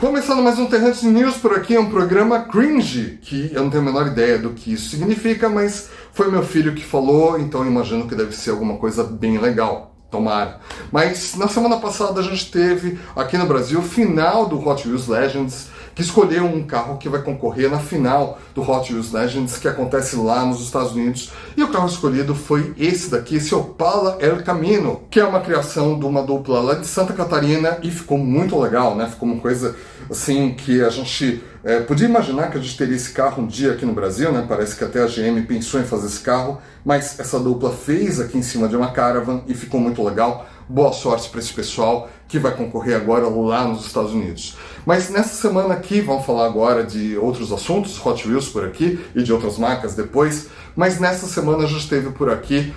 Começando mais um Terrante News por aqui, é um programa cringe, que eu não tenho a menor ideia do que isso significa, mas foi meu filho que falou, então eu imagino que deve ser alguma coisa bem legal. Tomara. Mas na semana passada a gente teve aqui no Brasil o final do Hot Wheels Legends, que escolheu um carro que vai concorrer na final do Hot Wheels Legends, que acontece lá nos Estados Unidos. E o carro escolhido foi esse daqui, esse Opala El Camino, que é uma criação de uma dupla lá de Santa Catarina e ficou muito legal, né? Ficou uma coisa assim que a gente podia imaginar que a gente teria esse carro um dia aqui no Brasil, né? Parece que até a GM pensou em fazer esse carro, mas essa dupla fez aqui em cima de uma Caravan e ficou muito legal. Boa sorte para esse pessoal que vai concorrer agora lá nos Estados Unidos. Mas nessa semana aqui, vamos falar agora de outros assuntos, Hot Wheels por aqui e de outras marcas depois, mas nessa semana a gente teve por aqui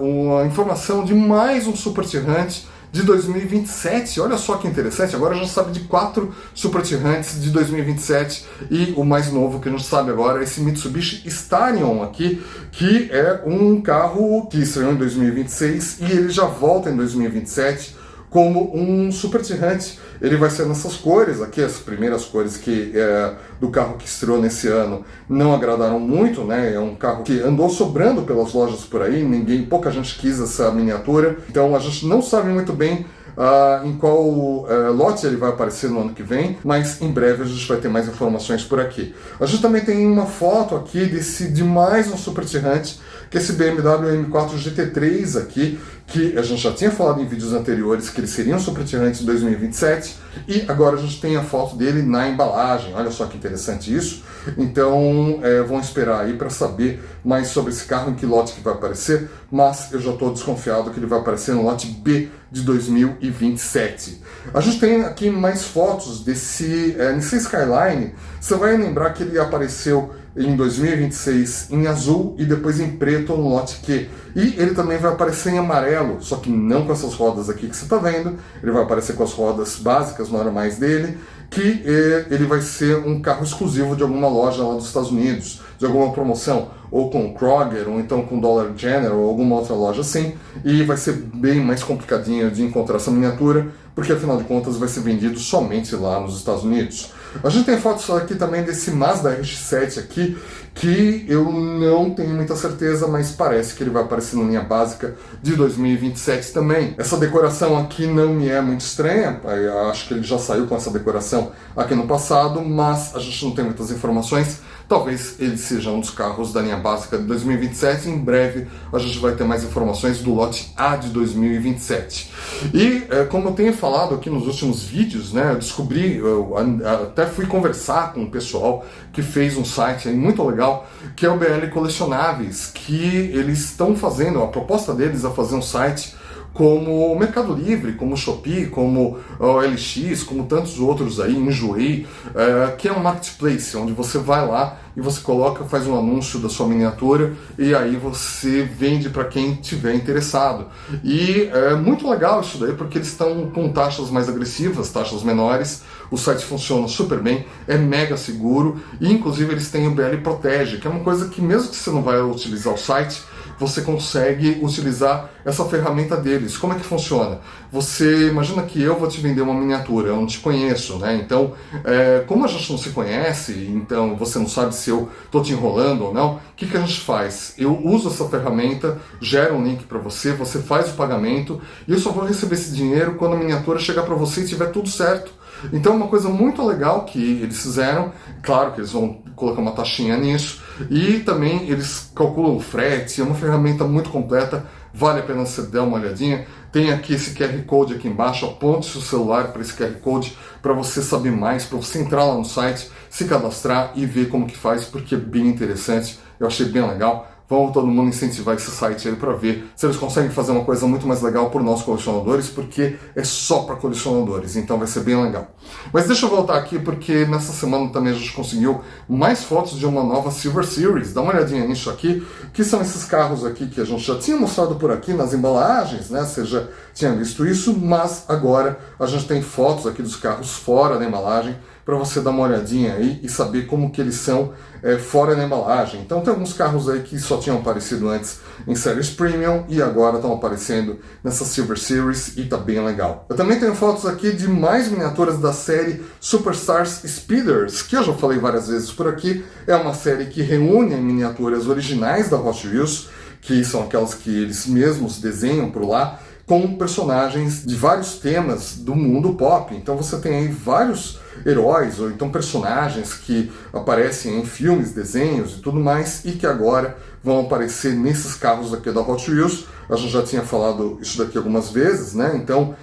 uma informação de mais um Super Tirante de 2027, olha só que interessante, agora a gente sabe de 4 Super Tirants de 2027 e o mais novo que a gente sabe agora é esse Mitsubishi Starion aqui, que é um carro que estreou em 2026 e ele já volta em 2027 como um Super Tirante. Ele vai ser nessas cores aqui, as primeiras cores do carro que estreou nesse ano não agradaram muito, né? É um carro que andou sobrando pelas lojas por aí, pouca gente quis essa miniatura, então a gente não sabe muito bem em qual lote ele vai aparecer no ano que vem, mas em breve a gente vai ter mais informações por aqui. A gente também tem uma foto aqui de mais um Super Tirante, que é esse BMW M4 GT3 aqui, que a gente já tinha falado em vídeos anteriores que ele seria um Super Tirante de 2027, e agora a gente tem a foto dele na embalagem. Olha só que interessante isso. Então vão esperar aí para saber mais sobre esse carro, em que lote que vai aparecer, mas eu já estou desconfiado que ele vai aparecer no lote B de 2027. A gente tem aqui mais fotos desse Nissan Skyline. Você vai lembrar que ele apareceu em 2026 em azul e depois em preto no lote Q. E ele também vai aparecer em amarelo, só que não com essas rodas aqui que você está vendo. Ele vai aparecer com as rodas básicas, normais dele, que ele vai ser um carro exclusivo de alguma loja lá dos Estados Unidos, de alguma promoção, ou com Kroger, ou então com Dollar General, ou alguma outra loja assim, e vai ser bem mais complicadinho de encontrar essa miniatura, porque afinal de contas vai ser vendido somente lá nos Estados Unidos. A gente tem fotos aqui também desse Mazda RX-7 aqui, que eu não tenho muita certeza, mas parece que ele vai aparecer na linha básica de 2027 também. Essa decoração aqui não me é muito estranha, eu acho que ele já saiu com essa decoração aqui no passado, mas a gente não tem muitas informações. Talvez ele seja um dos carros da linha básica de 2027. Em breve a gente vai ter mais informações do lote A de 2027. E como eu tenho falado aqui nos últimos vídeos, né, eu descobri, eu até fui conversar com o pessoal que fez um site aí muito legal, que é o BL Colecionáveis, que eles estão fazendo, a proposta deles é fazer um site como o Mercado Livre, como o Shopee, como o LX, como tantos outros aí, Enjoei, que é um marketplace, onde você vai lá e você faz um anúncio da sua miniatura e aí você vende para quem tiver interessado. E é muito legal isso daí, porque eles estão com taxas mais agressivas, taxas menores, o site funciona super bem, é mega seguro e inclusive eles têm o BL Protege, que é uma coisa que mesmo que você não vai utilizar o site, você consegue utilizar essa ferramenta deles. Como é que funciona? Você imagina que eu vou te vender uma miniatura, eu não te conheço, né? Então, como a gente não se conhece, então você não sabe se eu estou te enrolando ou não, o que a gente faz? Eu uso essa ferramenta, gero um link para você, você faz o pagamento e eu só vou receber esse dinheiro quando a miniatura chegar para você e tiver tudo certo. Então é uma coisa muito legal que eles fizeram, claro que eles vão colocar uma taxinha nisso, e também eles calculam o frete, é uma ferramenta muito completa, vale a pena você dar uma olhadinha. Tem aqui esse QR Code aqui embaixo, aponte seu celular para esse QR Code para você saber mais, para você entrar lá no site, se cadastrar e ver como que faz, porque é bem interessante, eu achei bem legal. Vamos todo mundo incentivar esse site aí para ver se eles conseguem fazer uma coisa muito mais legal por nós colecionadores, porque é só para colecionadores, então vai ser bem legal. Mas deixa eu voltar aqui, porque nessa semana também a gente conseguiu mais fotos de uma nova Silver Series. Dá uma olhadinha nisso aqui, que são esses carros aqui que a gente já tinha mostrado por aqui nas embalagens, né? Você já tinha visto isso, mas agora a gente tem fotos aqui dos carros fora da embalagem, para você dar uma olhadinha aí e saber como que eles são fora da embalagem. Então tem alguns carros aí que só tinham aparecido antes em séries Premium e agora estão aparecendo nessa Silver Series e tá bem legal. Eu também tenho fotos aqui de mais miniaturas da série Superstars Speeders, que eu já falei várias vezes por aqui. É uma série que reúne miniaturas originais da Hot Wheels, que são aquelas que eles mesmos desenham por lá, com personagens de vários temas do mundo pop. Então você tem aí vários heróis, ou então personagens que aparecem em filmes, desenhos e tudo mais, e que agora vão aparecer nesses carros aqui da Hot Wheels. A gente já tinha falado isso daqui algumas vezes, né? Então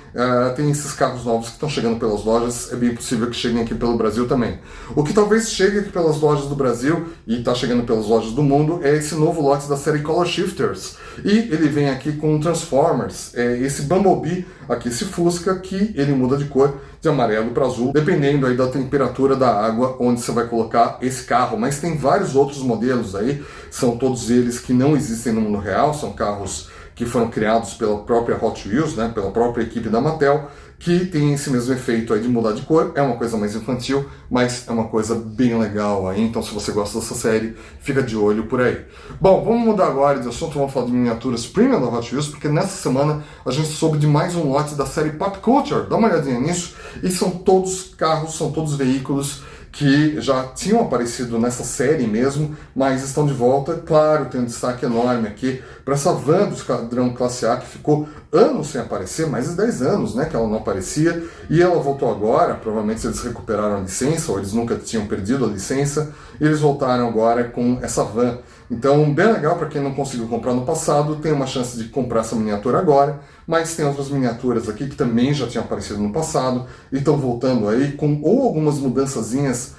tem esses carros novos que estão chegando pelas lojas, é bem possível que cheguem aqui pelo Brasil também. O que talvez chegue aqui pelas lojas do Brasil e está chegando pelas lojas do mundo é esse novo lote da série Color Shifters. E ele vem aqui com Transformers, esse Bumblebee, aqui esse Fusca, que ele muda de cor de amarelo para azul, dependendo aí da temperatura da água onde você vai colocar esse carro. Mas tem vários outros modelos aí, são todos eles que não existem no mundo real, são carros que foram criados pela própria Hot Wheels, né, pela própria equipe da Mattel, que tem esse mesmo efeito aí de mudar de cor. É uma coisa mais infantil, mas é uma coisa bem legal aí. Então, se você gosta dessa série, fica de olho por aí. Bom, vamos mudar agora de assunto, vamos falar de miniaturas premium da Hot Wheels, porque nessa semana a gente soube de mais um lote da série Pop Culture. Dá uma olhadinha nisso. E são todos carros, são todos veículos que já tinham aparecido nessa série mesmo, mas estão de volta. Claro, tem um destaque enorme aqui para essa van do Esquadrão Classe A, que ficou anos sem aparecer, mais de 10 anos, né, que ela não aparecia, e ela voltou agora. Provavelmente eles recuperaram a licença, ou eles nunca tinham perdido a licença, e eles voltaram agora com essa van. Então, bem legal para quem não conseguiu comprar no passado, tem uma chance de comprar essa miniatura agora, mas tem outras miniaturas aqui que também já tinham aparecido no passado e estão voltando aí com ou algumas mudançazinhas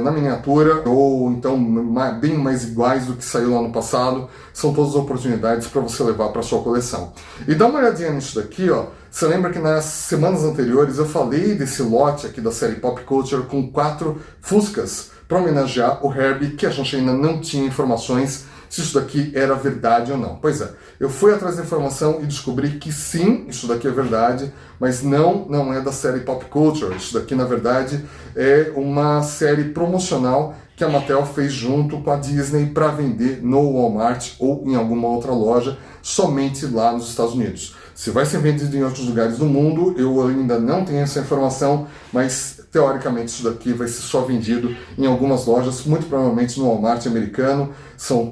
na miniatura, ou então bem mais iguais do que saiu lá no passado. São todas oportunidades para você levar para sua coleção. E dá uma olhadinha nisso daqui, ó. Você lembra que nas semanas anteriores eu falei desse lote aqui da série Pop Culture com 4 Fuscas para homenagear o Herbie, que a gente ainda não tinha informações se isso daqui era verdade ou não. Pois é, eu fui atrás da informação e descobri que sim, isso daqui é verdade, mas não é da série Pop Culture. Isso daqui, na verdade, é uma série promocional que a Mattel fez junto com a Disney para vender no Walmart ou em alguma outra loja, somente lá nos Estados Unidos. Se vai ser vendido em outros lugares do mundo, eu ainda não tenho essa informação, mas teoricamente isso daqui vai ser só vendido em algumas lojas, muito provavelmente no Walmart americano. São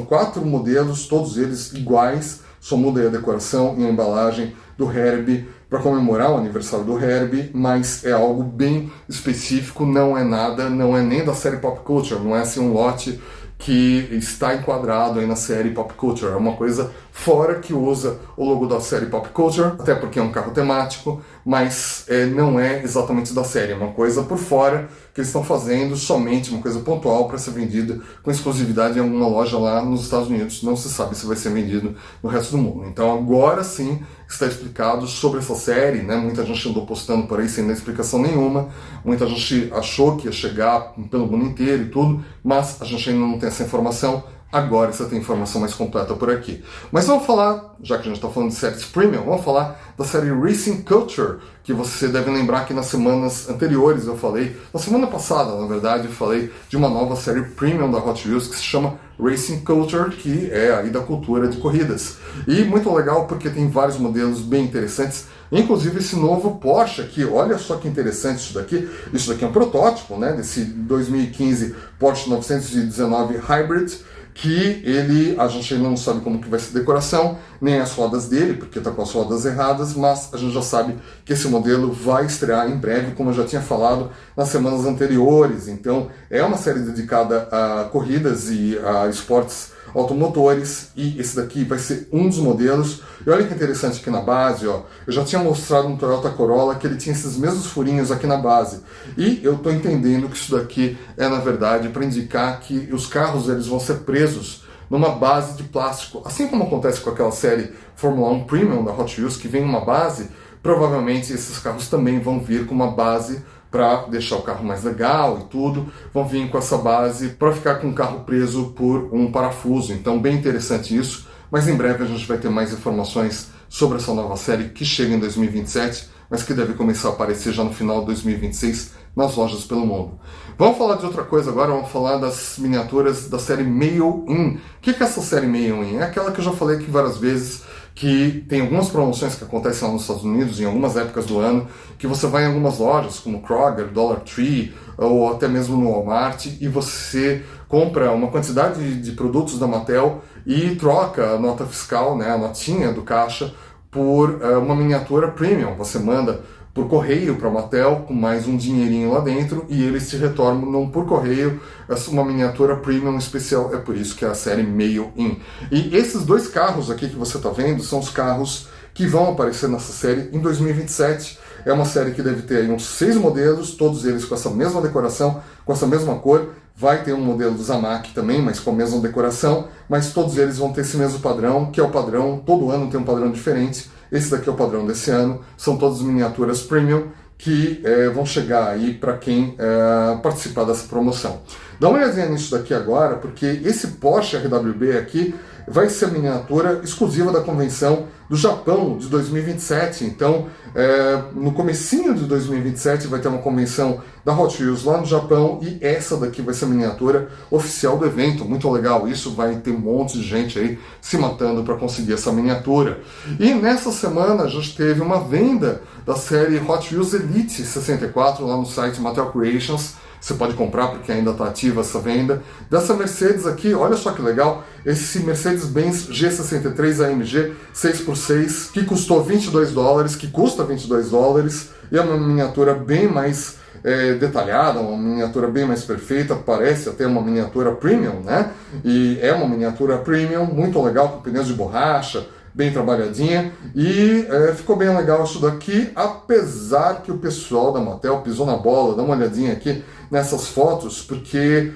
4 modelos, todos eles iguais, só muda aí a decoração e a embalagem do Herbie para comemorar o aniversário do Herbie, mas é algo bem específico, não é nem da série Pop Culture, não é assim um lote que está enquadrado aí na série Pop Culture. É uma coisa fora que usa o logo da série Pop Culture, até porque é um carro temático, mas não é exatamente da série, é uma coisa por fora que eles estão fazendo, somente uma coisa pontual para ser vendida com exclusividade em alguma loja lá nos Estados Unidos. Não se sabe se vai ser vendido no resto do mundo. Então agora sim está explicado sobre essa série, né? Muita gente andou postando por aí sem dar explicação nenhuma, muita gente achou que ia chegar pelo mundo inteiro e tudo, mas a gente ainda não tem essa informação. Agora você tem informação mais completa por aqui. Mas vamos falar, já que a gente está falando de séries premium, vamos falar da série Racing Culture, que você deve lembrar que nas semanas anteriores eu falei, na semana passada, na verdade, eu falei de uma nova série premium da Hot Wheels que se chama Racing Culture, que é aí da cultura de corridas. E muito legal porque tem vários modelos bem interessantes, inclusive esse novo Porsche aqui. Olha só que interessante isso daqui. Isso daqui é um protótipo, né, desse 2015 Porsche 919 Hybrid, que a gente ainda não sabe como que vai ser a decoração, nem as rodas dele, porque está com as rodas erradas, mas a gente já sabe que esse modelo vai estrear em breve, como eu já tinha falado nas semanas anteriores. Então é uma série dedicada a corridas e a esportes automotores, e esse daqui vai ser um dos modelos. E olha que interessante aqui na base, ó, eu já tinha mostrado no Toyota Corolla que ele tinha esses mesmos furinhos aqui na base, e eu estou entendendo que isso daqui é na verdade para indicar que os carros eles vão ser presos numa base de plástico, assim como acontece com aquela série Fórmula 1 Premium da Hot Wheels, que vem uma base. Provavelmente esses carros também vão vir com uma base para deixar o carro mais legal e tudo, vão vir com essa base para ficar com o carro preso por um parafuso. Então bem interessante isso, mas em breve a gente vai ter mais informações sobre essa nova série que chega em 2027, mas que deve começar a aparecer já no final de 2026, nas lojas pelo mundo. Vamos falar de outra coisa agora, vamos falar das miniaturas da série Mail-In. O que é essa série Mail-In? É aquela que eu já falei aqui várias vezes, que tem algumas promoções que acontecem lá nos Estados Unidos, em algumas épocas do ano, que você vai em algumas lojas, como Kroger, Dollar Tree, ou até mesmo no Walmart, e você compra uma quantidade de produtos da Mattel e troca a nota fiscal, né, a notinha do caixa, por uma miniatura premium. Você manda por correio para a Mattel com mais um dinheirinho lá dentro e eles te retornam por correio uma miniatura premium especial. É por isso que é a série Mail-In. E esses dois carros aqui que você está vendo são os carros que vão aparecer nessa série em 2027. É uma série que deve ter aí uns 6 modelos, todos eles com essa mesma decoração, com essa mesma cor. Vai ter um modelo do Zamak também, mas com a mesma decoração, mas todos eles vão ter esse mesmo padrão, que é o padrão, todo ano tem um padrão diferente. Esse daqui é o padrão desse ano, são todas miniaturas premium que vão chegar aí para quem participar dessa promoção. Dá uma olhadinha nisso daqui agora, porque esse Porsche RWB aqui vai ser a miniatura exclusiva da convenção do Japão de 2027. Então, no comecinho de 2027 vai ter uma convenção da Hot Wheels lá no Japão e essa daqui vai ser a miniatura oficial do evento. Muito legal isso, vai ter um monte de gente aí se matando para conseguir essa miniatura. E nessa semana já teve uma venda da série Hot Wheels Elite 64 lá no site Mattel Creations. Você pode comprar porque ainda está ativa essa venda. Dessa Mercedes aqui, olha só que legal, esse Mercedes-Benz G63 AMG 6x6, que custou $22, que custa $22, e é uma miniatura bem mais detalhada, uma miniatura bem mais perfeita, parece até uma miniatura premium, né? E é uma miniatura premium, muito legal, com pneus de borracha, bem trabalhadinha, e ficou bem legal isso daqui, apesar que o pessoal da Mattel pisou na bola. Dá uma olhadinha aqui nessas fotos, porque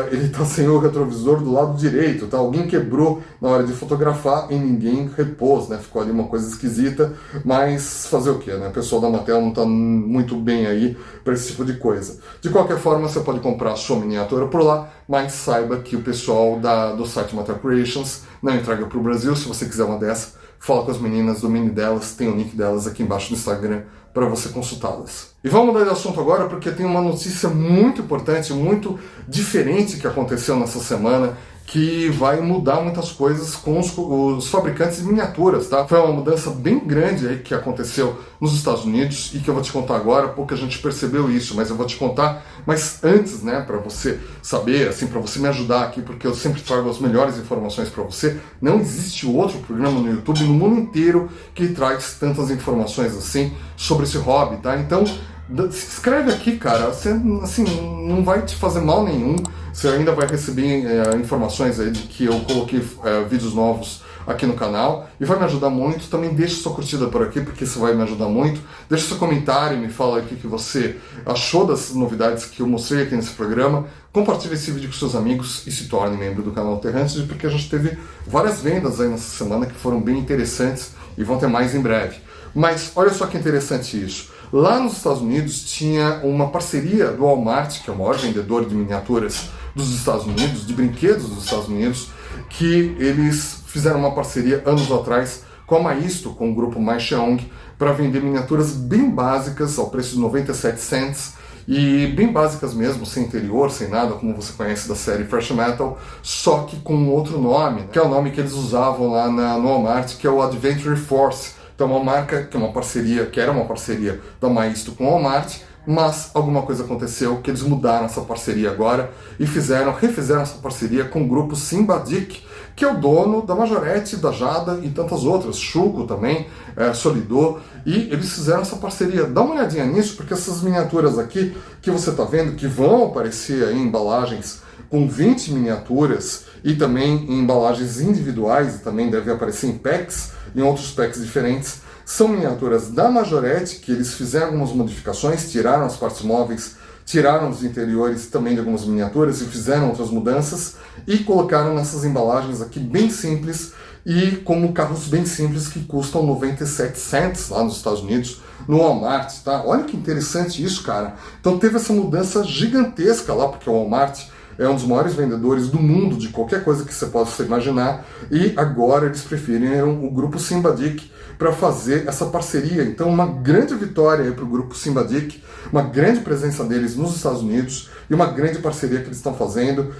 ele tá sem o retrovisor do lado direito, tá? Alguém quebrou na hora de fotografar e ninguém repôs, né? Ficou ali uma coisa esquisita, mas fazer o que, né? O pessoal da Mattel não tá muito bem aí para esse tipo de coisa. De qualquer forma, você pode comprar a sua miniatura por lá, mas saiba que o pessoal do site Mattel Creations não entrega para o Brasil. Se você quiser uma dessa, fala com as meninas do Mini delas, tem o link delas aqui embaixo no Instagram para você consultá-las. E vamos mudar de assunto agora, porque tem uma notícia muito importante, muito diferente que aconteceu nessa semana, que vai mudar muitas coisas com os fabricantes de miniaturas, tá? Foi uma mudança bem grande aí que aconteceu nos Estados Unidos e que eu vou te contar agora. Pouca gente percebeu isso, mas eu vou te contar. Mas antes, né, para você saber, assim, para você me ajudar aqui, porque eu sempre trago as melhores informações para você. Não existe outro programa no YouTube no mundo inteiro que traz tantas informações assim sobre esse hobby, tá? Então, se inscreve aqui, cara. Você, assim, não vai te fazer mal nenhum. Você ainda vai receber informações aí de que eu coloquei vídeos novos aqui no canal e vai me ajudar muito. Também deixa sua curtida por aqui, porque isso vai me ajudar muito. Deixa seu comentário e me fala aqui o que você achou das novidades que eu mostrei aqui nesse programa. Compartilhe esse vídeo com seus amigos e se torne membro do canal Terrantes, porque a gente teve várias vendas aí nessa semana que foram bem interessantes e vão ter mais em breve. Mas olha só que interessante isso. Lá nos Estados Unidos tinha uma parceria do Walmart, que é o maior vendedor de miniaturas dos Estados Unidos, de brinquedos dos Estados Unidos, que eles fizeram uma parceria anos atrás com a Maisto, com o grupo Maicheong, para vender miniaturas bem básicas ao preço de 97 cents, e bem básicas mesmo, sem interior, sem nada, como você conhece da série Fresh Metal, só que com outro nome, né? Que é o nome que eles usavam lá no Walmart, que é o Adventure Force. Então, uma marca que é uma parceria, que era uma parceria da Maisto com o Walmart, mas alguma coisa aconteceu que eles mudaram essa parceria agora e refizeram essa parceria com o grupo Simbadik, que é o dono da Majorette, da Jada e tantas outras, Schuco também, Solidô, e eles fizeram essa parceria. Dá uma olhadinha nisso, porque essas miniaturas aqui que você está vendo, que vão aparecer aí em embalagens com 20 miniaturas e também em embalagens individuais, e também deve aparecer em packs, em outros packs diferentes, são miniaturas da Majorette, que eles fizeram algumas modificações, tiraram as partes móveis, tiraram os interiores também de algumas miniaturas e fizeram outras mudanças e colocaram nessas embalagens aqui bem simples e como carros bem simples que custam 97 cents lá nos Estados Unidos, no Walmart, tá? Olha que interessante isso, cara. Então teve essa mudança gigantesca lá, porque o Walmart é um dos maiores vendedores do mundo de qualquer coisa que você possa imaginar, e agora eles preferiram o grupo Simbadik para fazer essa parceria. Então, uma grande vitória para o grupo Simbadik, uma grande presença deles nos Estados Unidos e uma grande parceria que eles estão fazendo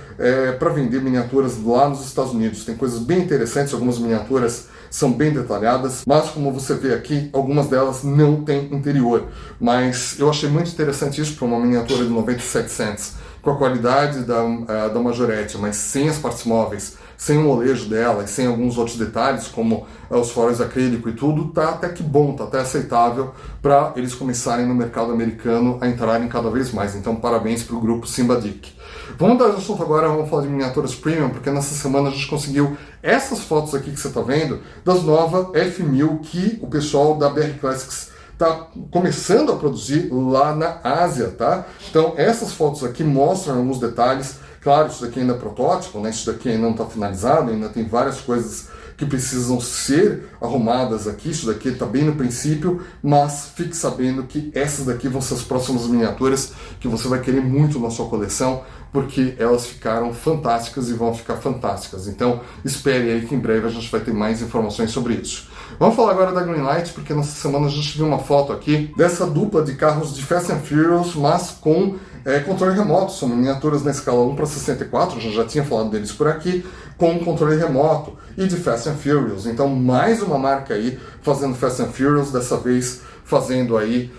para vender miniaturas lá nos Estados Unidos. Tem coisas bem interessantes, algumas miniaturas são bem detalhadas, mas como você vê aqui, algumas delas não têm interior. Mas eu achei muito interessante isso para uma miniatura de 97 cents, com a qualidade da Majorette, mas sem as partes móveis, sem o molejo dela e sem alguns outros detalhes, como os faróis acrílico e tudo, tá até que bom, tá até aceitável para eles começarem no mercado americano a entrarem cada vez mais. Então, parabéns para o grupo Simbadik. Vamos dar de assunto agora, vamos falar de miniaturas premium, porque nessa semana a gente conseguiu essas fotos aqui que você está vendo, das novas F1000 que o pessoal da BR Classics está começando a produzir lá na Ásia, tá? Então, essas fotos aqui mostram alguns detalhes. Claro, isso daqui ainda é protótipo, né? Isso daqui ainda não está finalizado, ainda tem várias coisas que precisam ser arrumadas aqui. Isso daqui está bem no princípio, mas fique sabendo que essas daqui vão ser as próximas miniaturas que você vai querer muito na sua coleção, porque elas ficaram fantásticas e vão ficar fantásticas. Então, espere aí que em breve a gente vai ter mais informações sobre isso. Vamos falar agora da Greenlight, porque nessa semana a gente viu uma foto aqui dessa dupla de carros de Fast and Furious, mas com controle remoto. São miniaturas na escala 1:64, já tinha falado deles por aqui, com controle remoto e de Fast and Furious. Então, mais uma marca aí fazendo Fast and Furious, dessa vez fazendo aí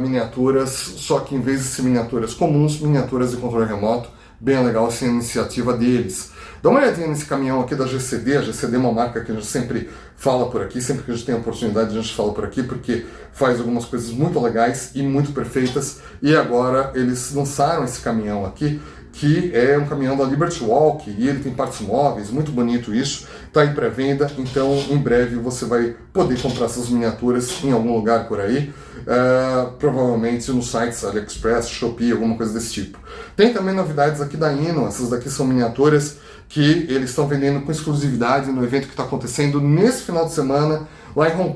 miniaturas, só que em vez de ser miniaturas comuns, miniaturas de controle remoto. Bem legal essa iniciativa deles. Dá uma olhadinha nesse caminhão aqui da GCD. A GCD é uma marca que a gente sempre fala por aqui, sempre que a gente tem a oportunidade a gente fala por aqui, porque faz algumas coisas muito legais e muito perfeitas. E agora eles lançaram esse caminhão aqui, que é um caminhão da Liberty Walk, e ele tem partes móveis, muito bonito isso, está em pré-venda, então em breve você vai poder comprar essas miniaturas em algum lugar por aí, provavelmente nos sites AliExpress, Shopee, alguma coisa desse tipo. Tem também novidades aqui da Hino. Essas daqui são miniaturas que eles estão vendendo com exclusividade no evento que está acontecendo nesse final de semana, lá em Hong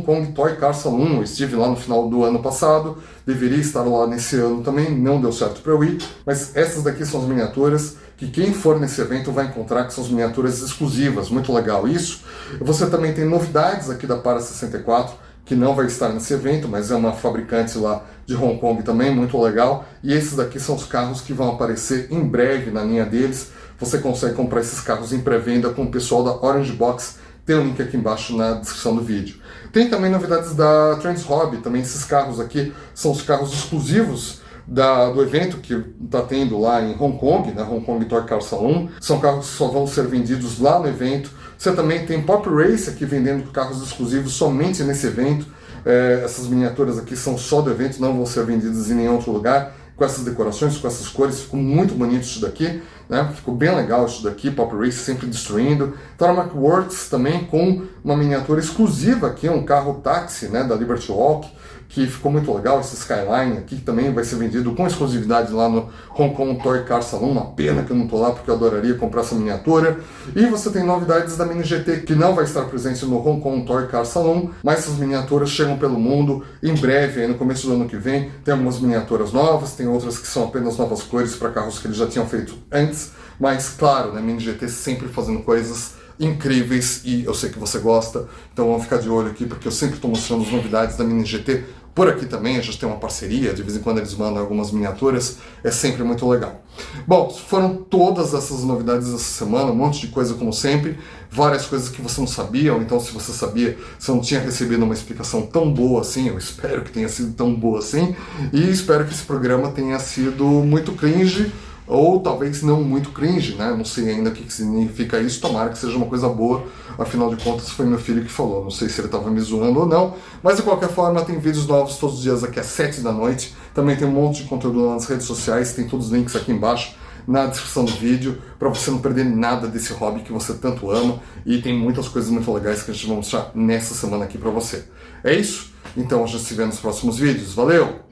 Kong Toy Car Saloon. Eu estive lá no final do ano passado, deveria estar lá nesse ano também, não deu certo para eu ir, mas essas daqui são as miniaturas que quem for nesse evento vai encontrar, que são as miniaturas exclusivas, muito legal isso. Você também tem novidades aqui da Para 64, que não vai estar nesse evento, mas é uma fabricante lá de Hong Kong também, muito legal. E esses daqui são os carros que vão aparecer em breve na linha deles. Você consegue comprar esses carros em pré-venda com o pessoal da Orange Box. Tem o link aqui embaixo na descrição do vídeo. Tem também novidades da Trans Hobby. Também esses carros aqui são os carros exclusivos do evento que está tendo lá em Hong Kong, né? Hong Kong Toy Car Saloon. São carros que só vão ser vendidos lá no evento. Você também tem Pop Race aqui vendendo carros exclusivos somente nesse evento. Essas miniaturas aqui são só do evento, não vão ser vendidas em nenhum outro lugar. Com essas decorações, com essas cores, ficou muito bonito isso daqui, né? Ficou bem legal isso daqui. Pop Race sempre destruindo. Tarmac Works também com uma miniatura exclusiva aqui, um carro táxi, né, da Liberty Walk, que ficou muito legal. Esse Skyline aqui que também vai ser vendido com exclusividade lá no Hong Kong Toy Car Saloon. Uma pena que eu não estou lá, porque eu adoraria comprar essa miniatura. E você tem novidades da Mini GT, que não vai estar presente no Hong Kong Toy Car Saloon, mas essas miniaturas chegam pelo mundo em breve, aí no começo do ano que vem. Tem algumas miniaturas novas, tem outras que são apenas novas cores para carros que eles já tinham feito antes, mas claro, né, Mini GT sempre fazendo coisas incríveis e eu sei que você gosta, então vamos ficar de olho aqui, porque eu sempre estou mostrando as novidades da Mini GT por aqui também. A gente tem uma parceria, de vez em quando eles mandam algumas miniaturas, é sempre muito legal. Bom, foram todas essas novidades dessa semana, um monte de coisa como sempre, várias coisas que você não sabia, ou então se você sabia, você não tinha recebido uma explicação tão boa assim. Eu espero que tenha sido tão boa assim, e espero que esse programa tenha sido muito cringe, ou talvez não muito cringe, né? Não sei ainda o que significa isso, tomara que seja uma coisa boa, afinal de contas foi meu filho que falou, não sei se ele estava me zoando ou não, mas de qualquer forma tem vídeos novos todos os dias aqui às 7 da noite, também tem um monte de conteúdo lá nas redes sociais, tem todos os links aqui embaixo na descrição do vídeo, para você não perder nada desse hobby que você tanto ama, e tem muitas coisas muito legais que a gente vai mostrar nessa semana aqui para você. É isso? Então a gente se vê nos próximos vídeos, valeu!